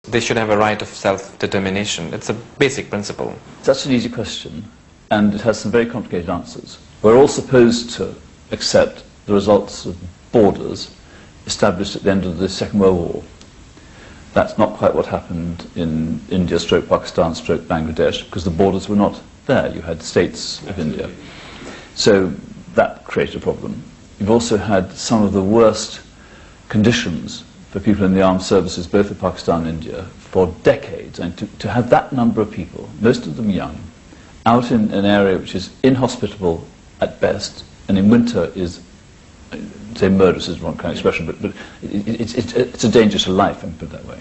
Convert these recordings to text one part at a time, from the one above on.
They should have a right of self-determination. It's a basic principle. That's an easy question, and it has some very complicated answers. We're all supposed to accept the results of borders established at the end of the Second World War. That's not quite what happened in India, stroke Pakistan, stroke Bangladesh, because the borders were not there. You had states of India. So that created a problem. You've also had some of the worst conditions for people in the armed services, both in Pakistan and India, for decades. And to have that number of people, most of them young, out in an area which is inhospitable at best, and in winter is, say murderous is the wrong kind of expression, but it's a danger to life, and put it that way.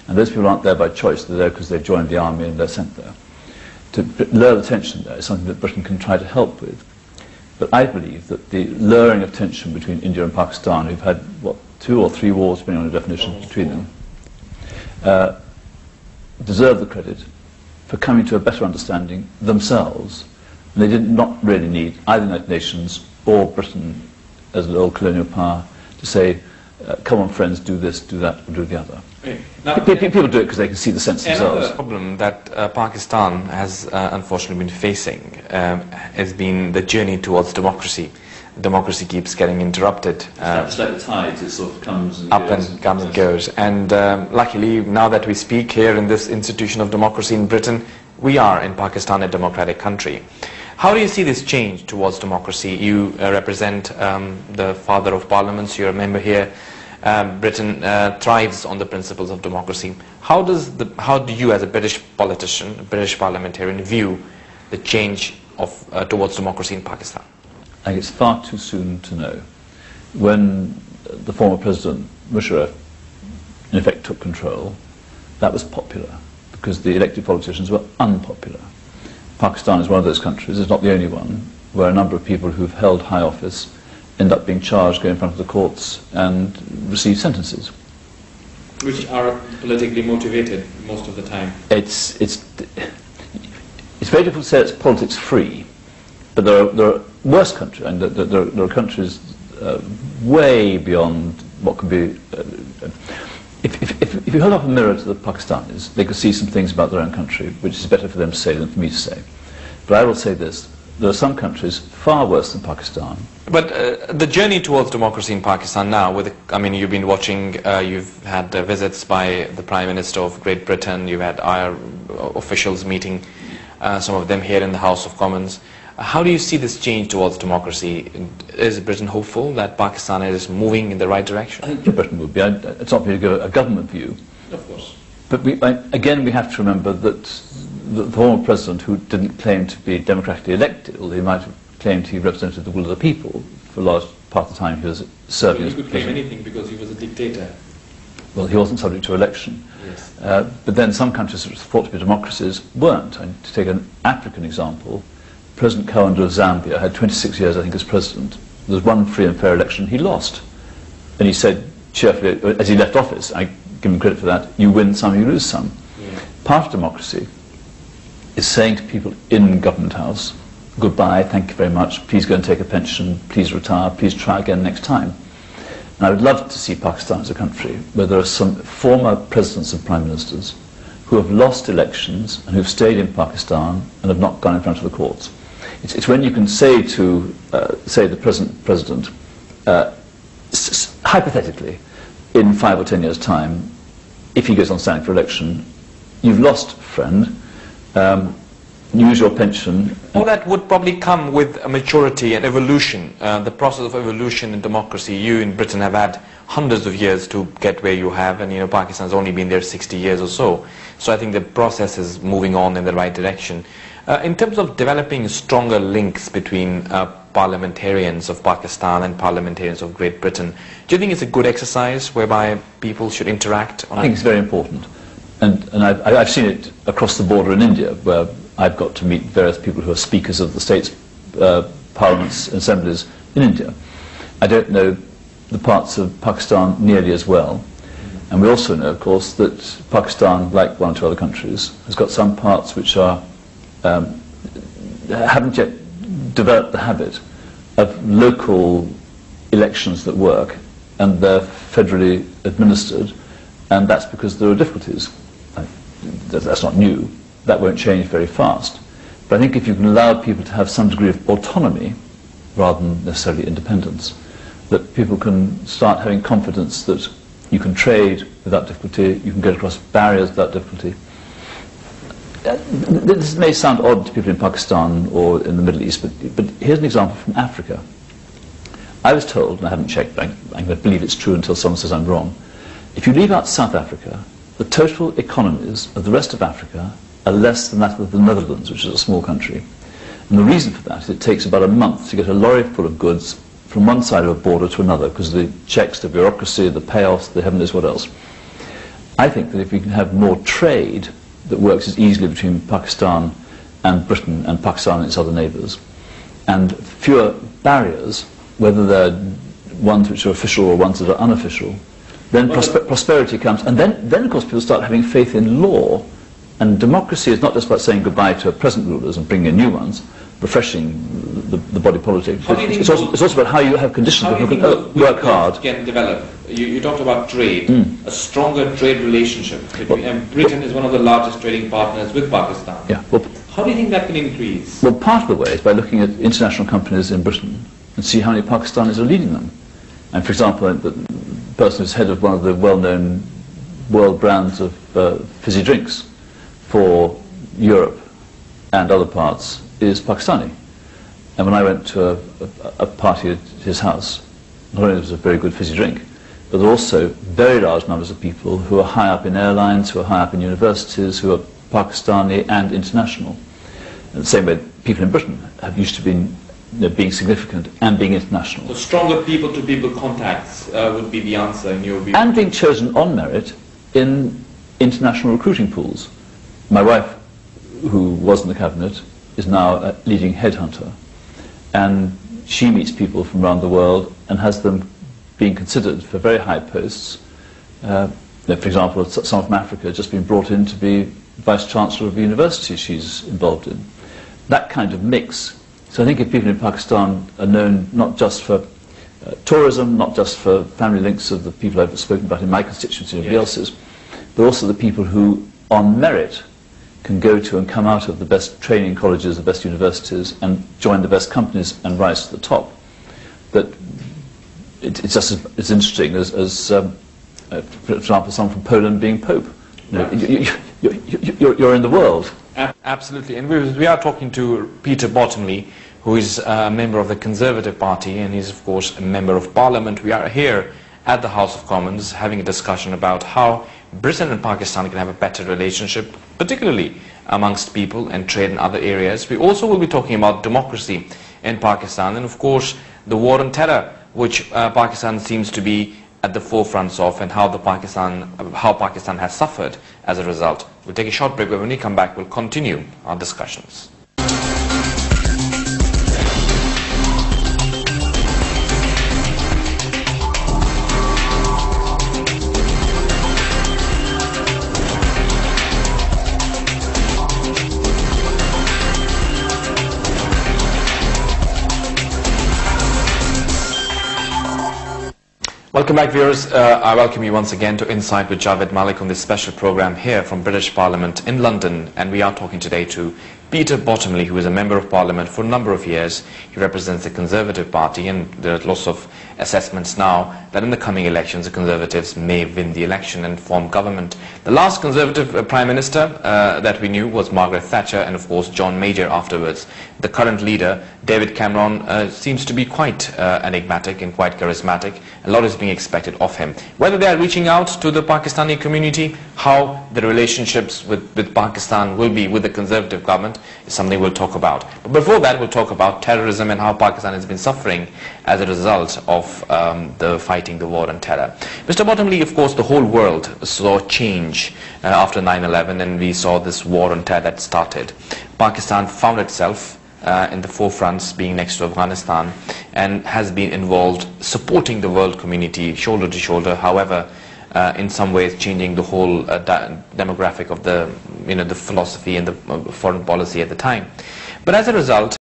And those people aren't there by choice, they're there because they joined the army and they're sent there. To lower the tension there is something that Britain can try to help with. But I believe that the lowering of tension between India and Pakistan, who've had, what, 2 or 3 wars, depending on the definition between them, deserve the credit for coming to a better understanding themselves. And they did not really need either the United Nations or Britain as an old colonial power to say, come on friends, do this, do that, or do the other. Now, people do it because they can see the sense themselves. The problem that Pakistan has unfortunately been facing has been the journey towards democracy. Democracy keeps getting interrupted. It's like the tides, it sort of comes and up goes. And comes and goes. And luckily, now that we speak here in this institution of democracy in Britain, we are in Pakistan a democratic country. How do you see this change towards democracy? You represent the father of parliaments, you're a member here. Britain thrives on the principles of democracy. How do you as a British politician, a British parliamentarian, view the change towards democracy in Pakistan? I think it's far too soon to know. When the former President Musharraf in effect took control, that was popular because the elected politicians were unpopular. Pakistan is one of those countries, it's not the only one, where a number of people who've held high office end up being charged, go in front of the courts and receive sentences. Which are politically motivated most of the time. It's very difficult to say it's politics free, but there are worse countries, and there are countries way beyond what could be. If you held up a mirror to the Pakistanis, they could see some things about their own country which is better for them to say than for me to say. But I will say this. There are some countries far worse than Pakistan. But the journey towards democracy in Pakistan now, I mean, you've been watching, you've had visits by the Prime Minister of Great Britain, you've had our officials meeting, some of them here in the House of Commons. How do you see this change towards democracy? Is Britain hopeful that Pakistan is moving in the right direction? I think Britain would be. It's not me to give a government view. Of course. But again, we have to remember that the former president, who didn't claim to be democratically elected, although he might have claimed he represented the will of the people for a large part of the time he was serving as president. He could claim anything because he was a dictator. Well, he wasn't subject to election. Yes. But then some countries which were thought to be democracies weren't. And to take an African example, President Kaunda of Zambia had 26 years, I think, as president. There was one free and fair election, he lost. And he said cheerfully, as he left office, I give him credit for that, you win some, you lose some. Yeah. Part of democracy is saying to people in Government House, goodbye, thank you very much, please go and take a pension, please retire, please try again next time. And I would love to see Pakistan as a country where there are some former presidents and prime ministers who have lost elections and who've stayed in Pakistan and have not gone in front of the courts. It's when you can say to, say, the present president, hypothetically, in 5 or 10 years' time, if he goes on standing for election, you've lost, friend, use your pension. All that would probably come with a maturity and evolution, the process of evolution in democracy. You in Britain have had hundreds of years to get where you have, and Pakistan's only been there 60 years or so. So I think the process is moving on in the right direction. In terms of developing stronger links between parliamentarians of Pakistan and parliamentarians of Great Britain, do you think it's a good exercise whereby people should interact? I think it's very important. And I've seen it across the border in India, where I've got to meet various people who are speakers of the states' parliaments and assemblies in India. I don't know the parts of Pakistan nearly as well. And we also know, of course, that Pakistan, like 1 or 2 other countries, has got some parts which are haven't yet developed the habit of local elections that work, and they're federally administered, And that's because there are difficulties. That's not new. That won't change very fast. But I think if you can allow people to have some degree of autonomy, rather than necessarily independence, that people can start having confidence that you can trade without difficulty, you can get across barriers without difficulty. This may sound odd to people in Pakistan or in the Middle East, but here's an example from Africa. I was told, and I haven't checked, but I'm going to believe it's true until someone says I'm wrong, if you leave out South Africa, the total economies of the rest of Africa are less than that of the Netherlands, which is a small country. And the reason for that is it takes about a month to get a lorry full of goods from one side of a border to another, because of the checks, the bureaucracy, the payoffs, the heaven knows what else. I think that if we can have more trade that works as easily between Pakistan and Britain and Pakistan and its other neighbours, and fewer barriers, whether they're ones which are official or ones that are unofficial, then prosperity comes. And then, of course, people start having faith in law. And democracy is not just about saying goodbye to present rulers and bringing in new ones, refreshing the body politic. It's also about how you have conditions where people can work hard. Can develop. You talked about trade, a stronger trade relationship. And Britain is one of the largest trading partners with Pakistan. Yeah. Well, how do you think that can increase? Well, part of the way is by looking at international companies in Britain and see how many Pakistanis are leading them. And for example, the person who's head of one of the well-known world brands of fizzy drinks for Europe and other parts is Pakistani. And when I went to a party at his house, not only was it a very good fizzy drink, but there were also very large numbers of people who are high up in airlines, who are high up in universities, who are Pakistani and international. In the same way, people in Britain have used to be being significant and being international. So stronger people-to-people contacts would be the answer in your view? And being chosen on merit in international recruiting pools. My wife, who was in the cabinet, is now a leading headhunter, and she meets people from around the world and has them being considered for very high posts. For example, someone from Africa has just been brought in to be Vice-Chancellor of a university she's involved in. That kind of mix. So I think if people in Pakistan are known not just for tourism, not just for family links of the people I've spoken about in my constituency and everybody else's, but also the people who, on merit, can go to and come out of the best training colleges, the best universities, and join the best companies and rise to the top. That it's just as interesting as for example, someone from Poland being Pope. You're in the world. Absolutely, and we are talking to Peter Bottomley, who is a member of the Conservative Party, and he's of course a member of Parliament. We are here at the House of Commons having a discussion about how Britain and Pakistan can have a better relationship, particularly amongst people and trade in other areas. We also will be talking about democracy in Pakistan and of course the war on terror, which Pakistan seems to be at the forefront of, and how Pakistan has suffered as a result. We'll take a short break, but when we come back we'll continue our discussions. Welcome back, viewers. I welcome you once again to Insight with Javed Malik on this special program here from British Parliament in London, and we are talking today to Peter Bottomley, who is a Member of Parliament for a number of years. He represents the Conservative Party, and there are lots of assessments now that in the coming elections the Conservatives may win the election and form government. The last Conservative Prime Minister that we knew was Margaret Thatcher, and of course John Major afterwards. The current leader, David Cameron, seems to be quite enigmatic and quite charismatic. A lot is being expected of him. Whether they are reaching out to the Pakistani community, how the relationships with Pakistan will be with the Conservative government is something we'll talk about. But before that, we'll talk about terrorism and how Pakistan has been suffering as a result of the fighting the war on terror. Mr. Bottomley, of course, the whole world saw change after 9/11, and we saw this war on terror that started. Pakistan found itself in the forefronts, being next to Afghanistan, and has been involved supporting the world community shoulder to shoulder, however in some ways changing the whole demographic of the philosophy and the foreign policy at the time. But as a result,